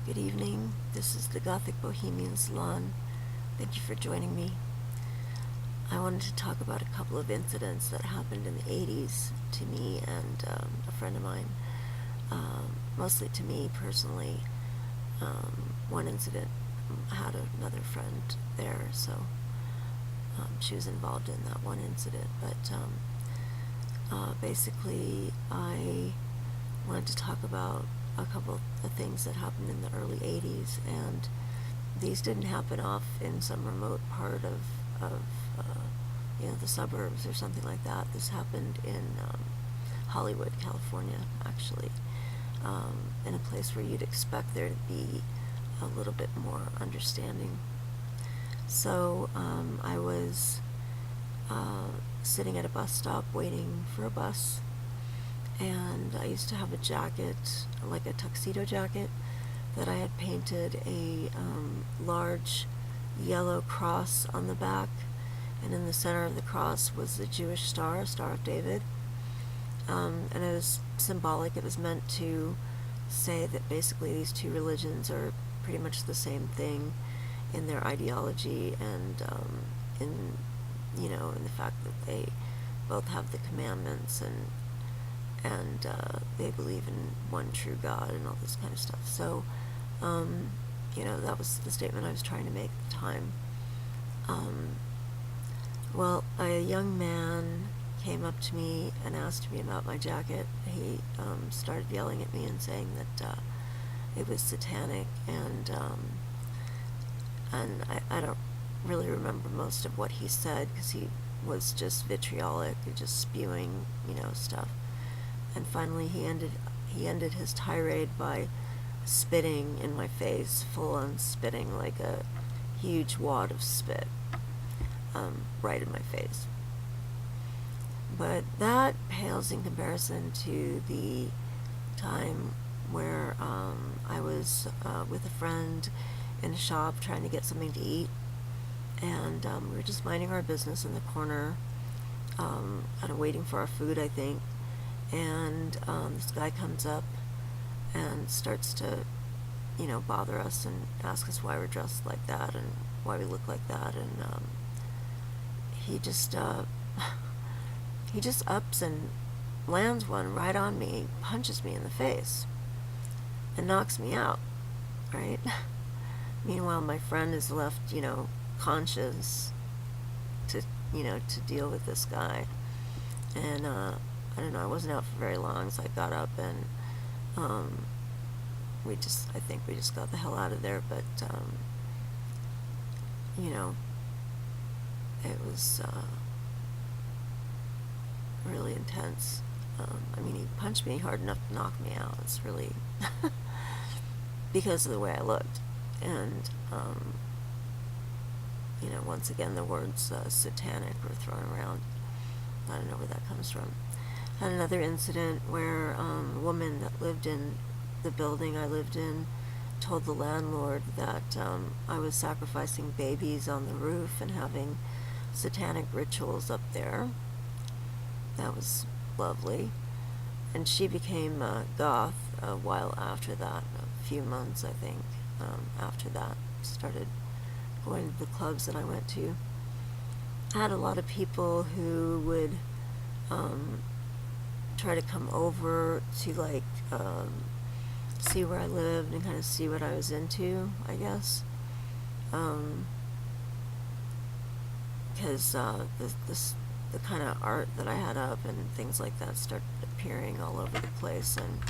Good evening. This is the Gothic Bohemian Salon. Thank you for joining me. I wanted to talk about a couple of incidents that happened in the 80s to me and a friend of mine. Mostly to me personally. One incident had another friend there, so she was involved in that one incident. But basically, I wanted to talk about a couple of things that happened in the early 80s, and these didn't happen off in some remote part of the suburbs or something like that. This happened in Hollywood, California, actually, in a place where you'd expect there to be a little bit more understanding. So I was sitting at a bus stop waiting for a bus, and I used to have a jacket, like a tuxedo jacket, that I had painted a large yellow cross on the back, and in the center of the cross was the Jewish star, Star of David, and it was symbolic. It was meant to say that basically these two religions are pretty much the same thing in their ideology and in the fact that they both have the commandments and they believe in one true God and all this kind of stuff. So, that was the statement I was trying to make at the time. Well, a young man came up to me and asked me about my jacket. He started yelling at me and saying that it was satanic, and I don't really remember most of what he said because he was just vitriolic and just spewing, stuff. And finally, he ended his tirade by spitting in my face, full-on spitting, like a huge wad of spit, right in my face. But that pales in comparison to the time where I was with a friend in a shop trying to get something to eat, and we were just minding our business in the corner, kind of waiting for our food, I think. And this guy comes up and starts to, bother us and ask us why we're dressed like that and why we look like that. And he just ups and lands one right on me, punches me in the face, and knocks me out, right? Meanwhile, my friend is left, conscious to deal with this guy. And I don't know, I wasn't out for very long, so I got up and I think we just got the hell out of there. But it was really intense. He punched me hard enough to knock me out. It's really because of the way I looked. And once again, the words satanic were thrown around. I don't know where that comes from. Had another incident where a woman that lived in the building I lived in told the landlord that I was sacrificing babies on the roof and having satanic rituals up there. That was lovely. And she became goth a while after that, a few months, I think, after that. Started going to the clubs that I went to. I had a lot of people who would try to come over to see where I lived and kind of see what I was into, I guess, because the kind of art that I had up and things like that started appearing all over the place. And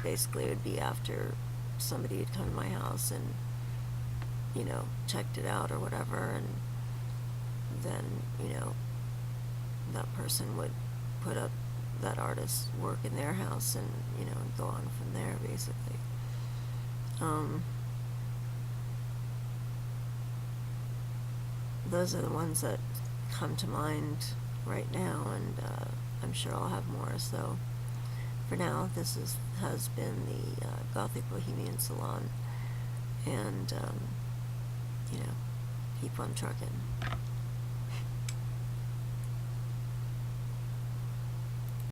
basically it would be after somebody had come to my house and checked it out or whatever, and then that person would put up that artist's work in their house and go on from there, basically. Those are the ones that come to mind right now, and I'm sure I'll have more. So for now, this has been the Gothic Bohemian Salon, and keep on trucking.